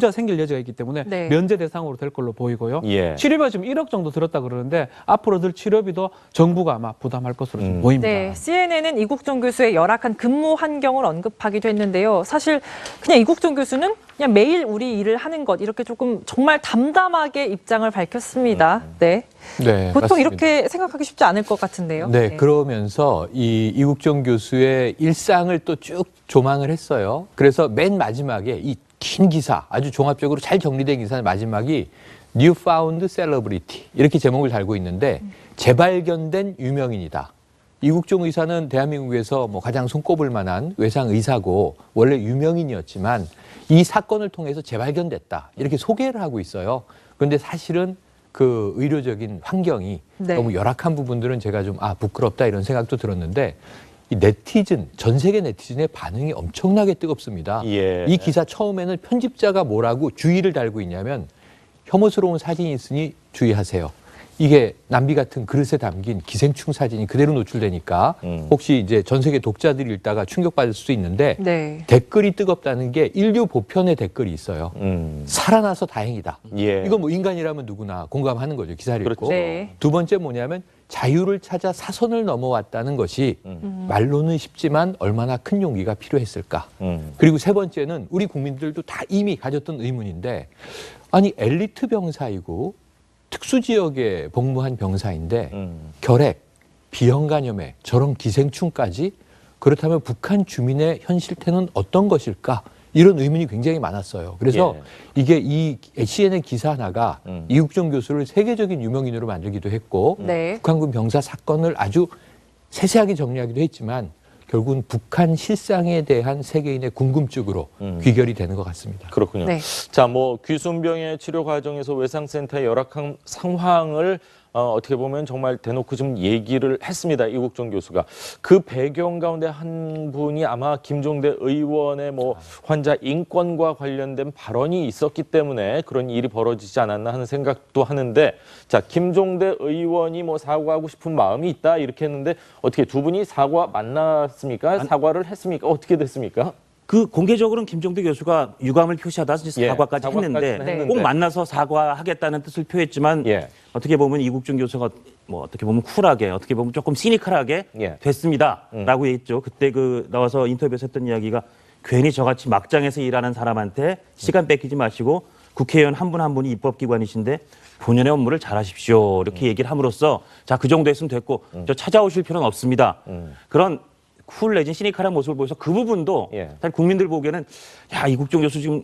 문제가 생길 여지가 있기 때문에 네. 면제 대상으로 될 걸로 보이고요. 예. 치료비가 지금 1억 정도 들었다 그러는데 앞으로 들 치료비도 정부가 아마 부담할 것으로 좀 보입니다. 네, CNN은 이국종 교수의 열악한 근무 환경을 언급하기도 했는데요. 사실 그냥 이국종 교수는 그냥 매일 우리 일을 하는 것 이렇게 조금 정말 담담하게 입장을 밝혔습니다. 네. 네, 보통 맞습니다. 이렇게 생각하기 쉽지 않을 것 같은데요. 네, 그러면서 이 이국종 교수의 일상을 또 쭉 조망을 했어요. 그래서 맨 마지막에 이 긴 기사, 아주 종합적으로 잘 정리된 기사의 마지막이 New Found Celebrity 이렇게 제목을 달고 있는데 재발견된 유명인이다. 이국종 의사는 대한민국에서 뭐 가장 손꼽을 만한 외상 의사고 원래 유명인이었지만 이 사건을 통해서 재발견됐다. 이렇게 소개를 하고 있어요. 그런데 사실은 그 의료적인 환경이 네. 너무 열악한 부분들은 제가 좀 부끄럽다 이런 생각도 들었는데 이 네티즌, 전 세계 네티즌의 반응이 엄청나게 뜨겁습니다. 예. 이 기사 처음에는 편집자가 뭐라고 주의를 달고 있냐면 혐오스러운 사진이 있으니 주의하세요. 이게 남비 같은 그릇에 담긴 기생충 사진이 그대로 노출되니까 혹시 이제 전 세계 독자들이 읽다가 충격받을 수도 있는데 네. 댓글이 뜨겁다는 게 인류 보편의 댓글이 있어요. 살아나서 다행이다. 예. 이건 뭐 인간이라면 누구나 공감하는 거죠. 기사를 읽고. 그렇죠. 네. 두 번째 뭐냐면 자유를 찾아 사선을 넘어왔다는 것이 말로는 쉽지만 얼마나 큰 용기가 필요했을까. 그리고 세 번째는 우리 국민들도 다 이미 가졌던 의문인데 아니 엘리트 병사이고 특수지역에 복무한 병사인데 결핵, 비형 감염에 저런 기생충까지 그렇다면 북한 주민의 현 실태는 어떤 것일까? 이런 의문이 굉장히 많았어요. 그래서 이게 이 CNN 기사 하나가 이국종 교수를 세계적인 유명인으로 만들기도 했고 네. 북한군 병사 사건을 아주 세세하게 정리하기도 했지만 결국은 북한 실상에 대한 세계인의 궁금증으로 귀결이 되는 것 같습니다. 그렇군요. 네. 자, 뭐 귀순병의 치료 과정에서 외상센터의 열악한 상황을 어떻게 보면 정말 대놓고 좀 얘기를 했습니다. 이국종 교수가. 그 배경 가운데 한 분이 아마 김종대 의원의 뭐 환자 인권과 관련된 발언이 있었기 때문에 그런 일이 벌어지지 않았나 하는 생각도 하는데, 자, 김종대 의원이 뭐 사과하고 싶은 마음이 있다 이렇게 했는데 어떻게 두 분이 사과 만났습니까? 사과를 했습니까? 어떻게 됐습니까? 그 공개적으로는 김종대 교수가 유감을 표시하다 사과까지 했는데 네. 꼭 만나서 사과하겠다는 뜻을 표했지만 예. 어떻게 보면 이국종 교수가 뭐 어떻게 보면 쿨하게 어떻게 보면 조금 시니컬하게 예. 됐습니다라고 했죠. 그때 그 나와서 인터뷰에서 했던 이야기가 괜히 저같이 막장에서 일하는 사람한테 시간 뺏기지 마시고 국회의원 한 분 한 분이 입법기관이신데 본연의 업무를 잘하십시오 이렇게 얘기를 함으로써 자, 그 정도 했으면 됐고 저 찾아오실 필요는 없습니다. 그런 쿨 내진 시니컬한 모습을 보여서 그 부분도 사실 국민들 보기에는 야, 이국종 교수 지금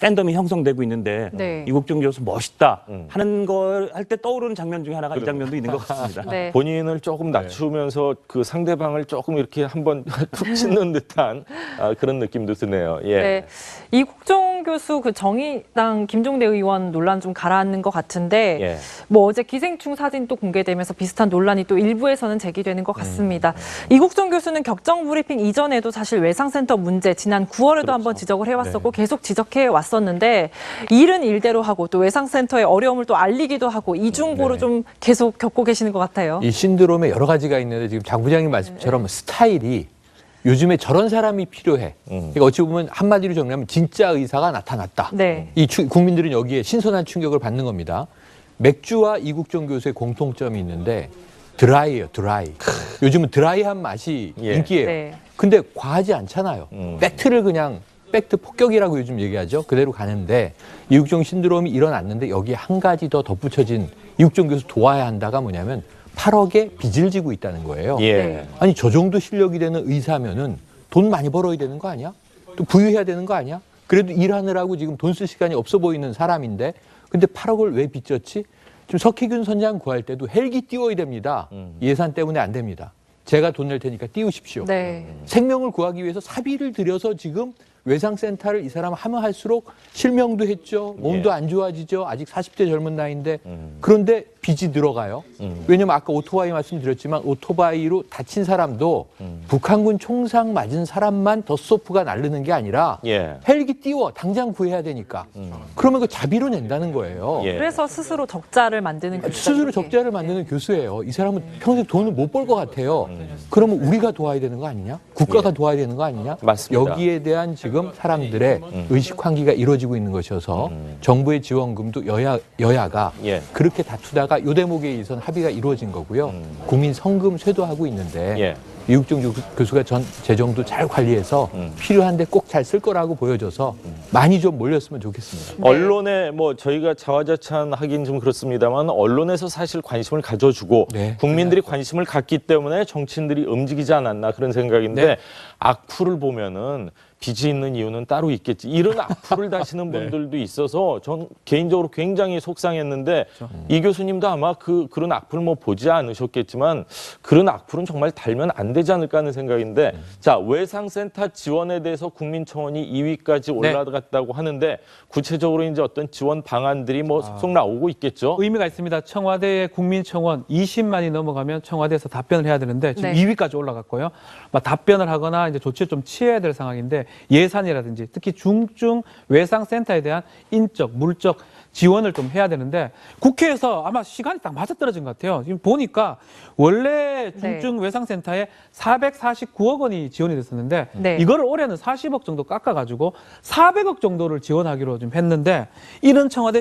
팬덤이 형성되고 있는데 네. 이국종 교수 멋있다 하는 걸 할 때 떠오르는 장면 중에 하나가 이 장면도 있는 것 같습니다. 네. 본인을 조금 낮추면서 그 상대방을 조금 이렇게 한번 툭 찢는 듯한 그런 느낌도 드네요. 예. 네. 이국종 교수 그 정의당 김종대 의원 논란 좀 가라앉는 것 같은데 예. 뭐 어제 기생충 사진도 공개되면서 비슷한 논란이 또 일부에서는 제기되는 것 같습니다. 이국종 교수는 격정 브리핑 이전에도 사실 외상센터 문제 지난 9월에도 한번 지적을 해왔었고 계속 지적해 왔었는데 일은 일대로 하고 또 외상센터의 어려움을 또 알리기도 하고 이중고로 좀 계속 겪고 계시는 것 같아요. 이 신드롬에 여러 가지가 있는데 지금 장 부장님 말씀처럼 스타일이 요즘에 저런 사람이 필요해. 그러니까 어찌 보면 한마디로 정리하면 진짜 의사가 나타났다. 네. 국민들은 여기에 신선한 충격을 받는 겁니다. 맥주와 이국종 교수의 공통점이 있는데 드라이예요, 드라이. 요즘은 드라이한 맛이 인기예요. 네. 근데 과하지 않잖아요. 팩트를 그냥 팩트 폭격이라고 요즘 얘기하죠. 그대로 가는데 이국종 신드롬이 일어났는데 여기에 한 가지 더 덧붙여진 이국종 교수 도와야 한다가 뭐냐면 8억에 빚을 지고 있다는 거예요. 예. 아니 저 정도 실력이 되는 의사면은 돈 많이 벌어야 되는 거 아니야? 또 부유해야 되는 거 아니야? 그래도 일하느라고 지금 돈 쓸 시간이 없어 보이는 사람인데 근데 8억을 왜 빚졌지? 지금 석희균 선장 구할 때도 헬기 띄워야 됩니다. 예산 때문에 안 됩니다. 제가 돈 낼 테니까 띄우십시오. 네. 생명을 구하기 위해서 사비를 들여서 지금 외상센터를 이 사람 하면 할수록 실명도 했죠. 몸도 안 좋아지죠. 아직 40대 젊은 나이인데. 그런데 빚이 늘어가요. 왜냐면 아까 오토바이 말씀드렸지만 오토바이로 다친 사람도 북한군 총상 맞은 사람만 덧소프가 나르는 게 아니라 예. 헬기 띄워 당장 구해야 되니까. 그러면 그 자비로 낸다는 거예요. 예. 그래서 스스로 적자를 만드는 교수가 스스로 이렇게. 적자를 만드는 교수예요. 이 사람은 평생 돈을 못 벌 것 같아요. 그러면 우리가 도와야 되는 거 아니냐? 국가가 도와야 되는 거 아니냐? 맞습니다. 여기에 대한 지금 사람들의 의식 환기가 이루어지고 있는 것이어서 정부의 지원금도 여야가 예. 그렇게 다투다가 요 대목에 의해서는 합의가 이루어진 거고요. 국민 성금 쇄도하고 있는데 예. 이국종 교수가 전 재정도 잘 관리해서 필요한데 꼭 잘 쓸 거라고 보여줘서 많이 좀 몰렸으면 좋겠습니다. 네. 언론에 뭐 저희가 자화자찬하긴 좀 그렇습니다만 언론에서 사실 관심을 가져주고 네. 국민들이 관심을 갖기 때문에 정치인들이 움직이지 않았나 그런 생각인데 네. 악플을 보면은 빚이 있는 이유는 따로 있겠지. 이런 악플을 다시는 분들도 있어서 전 개인적으로 굉장히 속상했는데 이 교수님도 아마 그런 악플 뭐 보지 않으셨겠지만 그런 악플은 정말 달면 안 되지 않을까 하는 생각인데 자, 외상센터 지원에 대해서 국민청원이 2위까지 올라갔다고 하는데 구체적으로 이제 어떤 지원 방안들이 뭐 속속 나오고 있겠죠. 의미가 있습니다. 청와대의 국민청원 20만이 넘어가면 청와대에서 답변을 해야 되는데 지금 네. 2위까지 올라갔고요. 막 답변을 하거나 이제 조치를 좀 취해야 될 상황인데 예산이라든지 특히 중증 외상센터에 대한 인적, 물적 지원을 좀 해야 되는데 국회에서 아마 시간이 딱 맞아떨어진 것 같아요. 지금 보니까 원래 중증 외상센터에 449억 원이 지원이 됐었는데 네. 이거를 올해는 40억 정도 깎아가지고 400억 정도를 지원하기로 좀 했는데 이런 청와대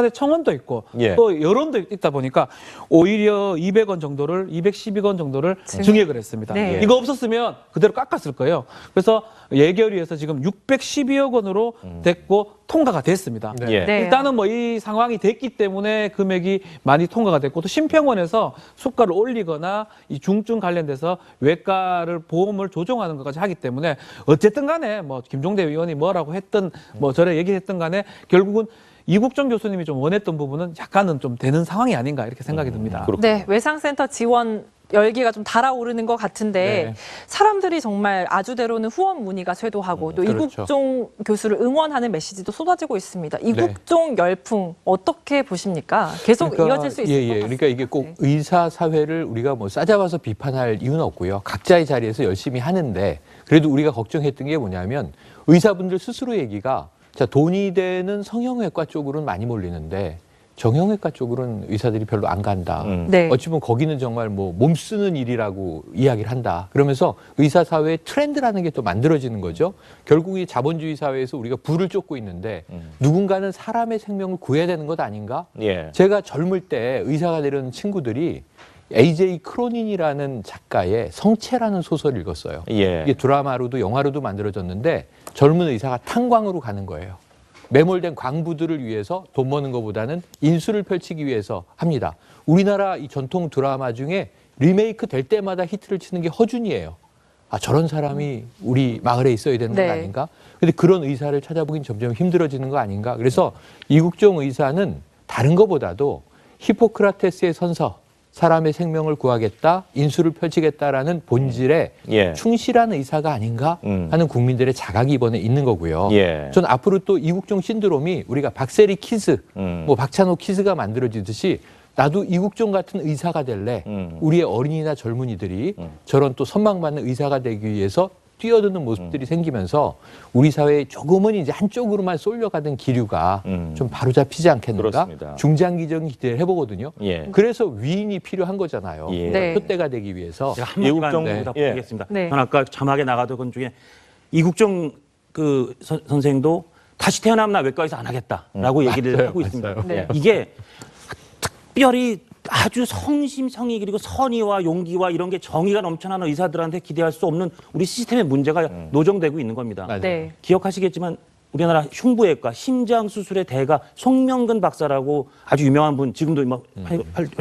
청원도 있고 예. 또 여론도 있다 보니까 오히려 200원 정도를 212원 정도를 증액을 했습니다. 네. 이거 없었으면 그대로 깎았을 거예요. 그래서 예결위에서 지금 612억 원으로 됐고 통과가 됐습니다. 예. 네. 일단은 뭐 이 상황이 됐기 때문에 금액이 많이 통과가 됐고 또 심평원에서 수가를 올리거나 이 중증 관련돼서 외과를 보험을 조정하는 것까지 하기 때문에 어쨌든 간에 뭐 김종대 의원이 뭐라고 했든 뭐 저래 얘기했든 간에 결국은 이국정 교수님이 좀 원했던 부분은 약간은 좀 되는 상황이 아닌가 이렇게 생각이 듭니다. 네, 외상센터 지원 열기가 좀 달아오르는 것 같은데 네. 사람들이 정말 아주대로는 후원 문의가 쇄도하고 또 그렇죠. 이국종 교수를 응원하는 메시지도 쏟아지고 있습니다. 이국종 열풍 어떻게 보십니까? 계속 이어질 수 있을 것 같습니다. 그러니까 이게 꼭 네. 의사 사회를 우리가 뭐 싸잡아서 비판할 이유는 없고요. 각자의 자리에서 열심히 하는데 그래도 우리가 걱정했던 게 뭐냐면 의사분들 스스로 얘기가 자, 돈이 되는 성형외과 쪽으로는 많이 몰리는데 정형외과 쪽으로는 의사들이 별로 안 간다. 네. 어찌 보면 거기는 정말 뭐 몸 쓰는 일이라고 이야기를 한다. 그러면서 의사 사회의 트렌드라는 게 또 만들어지는 거죠. 결국 이 자본주의 사회에서 우리가 부를 쫓고 있는데 누군가는 사람의 생명을 구해야 되는 것 아닌가? 예. 제가 젊을 때 의사가 되려는 친구들이 A.J. 크로닌이라는 작가의 성체라는 소설을 읽었어요. 예. 이게 드라마로도 영화로도 만들어졌는데 젊은 의사가 탄광으로 가는 거예요. 매몰된 광부들을 위해서 돈 버는 것보다는 인수를 펼치기 위해서 합니다. 우리나라 이 전통 드라마 중에 리메이크 될 때마다 히트를 치는 게 허준이에요. 아, 저런 사람이 우리 마을에 있어야 되는 거 네. 아닌가? 근데 그런 의사를 찾아보긴 점점 힘들어지는 거 아닌가? 그래서 이국종 의사는 다른 것보다도 히포크라테스의 선서, 사람의 생명을 구하겠다, 인수를 펼치겠다라는 본질에 예. 충실한 의사가 아닌가 하는 국민들의 자각이 이번에 있는 거고요. 예. 전 앞으로 또 이국종 신드롬이 우리가 박세리 키즈, 뭐 박찬호 키즈가 만들어지듯이 나도 이국종 같은 의사가 될래. 우리의 어린이나 젊은이들이 저런 또 선망받는 의사가 되기 위해서 뛰어드는 모습들이 생기면서 우리 사회에 조금은 이제 한쪽으로만 쏠려가던 기류가 좀 바로잡히지 않겠는가? 그렇습니다. 중장기적인 기대를 해보거든요. 예. 그래서 위인이 필요한 거잖아요. 예. 네. 표대가 되기 위해서. 제가 한 이국종 번만 네. 부탁드리겠습니다. 네. 전 아까 자막에 나가던 건 중에 이국종 그 선생도 다시 태어나면 나 외과에서 안 하겠다라고 얘기를 맞아요, 하고 있습니다. 맞아요. 네. 이게 특별히 아주 성심성의 그리고 선의와 용기와 이런 게 정의가 넘쳐나는 의사들한테 기대할 수 없는 우리 시스템의 문제가 노정되고 있는 겁니다. 맞아요. 네. 기억하시겠지만 우리나라 흉부외과 심장 수술의 대가 송명근 박사라고 아주 유명한 분 지금도 막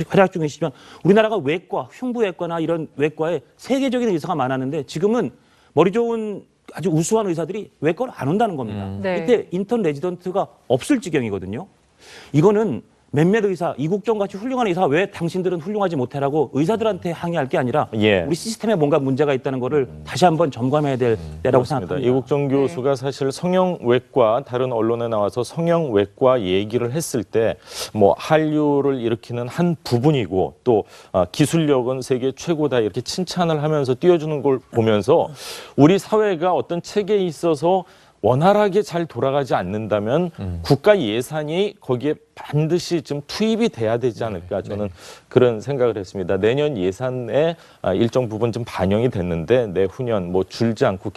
활약 중이시지만 우리나라가 외과, 흉부외과나 이런 외과에 세계적인 의사가 많았는데 지금은 머리 좋은 아주 우수한 의사들이 외과로 안 온다는 겁니다. 네. 이때 인턴 레지던트가 없을 지경이거든요. 이거는 몇몇 의사, 이국정 같이 훌륭한 의사 왜 당신들은 훌륭하지 못해라고 의사들한테 항의할 게 아니라 예. 우리 시스템에 뭔가 문제가 있다는 거를 다시 한번 점검해야 될 때라고 그렇습니다. 생각합니다. 이국정 교수가 사실 성형외과 다른 언론에 나와서 성형외과 얘기를 했을 때 뭐 한류를 일으키는 한 부분이고 또 기술력은 세계 최고다 이렇게 칭찬을 하면서 띄워주는 걸 보면서 우리 사회가 어떤 체계에 있어서 원활하게 잘 돌아가지 않는다면 국가 예산이 거기에 반드시 좀 투입이 돼야 되지 않을까 저는 그런 생각을 했습니다. 내년 예산에 일정 부분 좀 반영이 됐는데 내후년 뭐 줄지 않고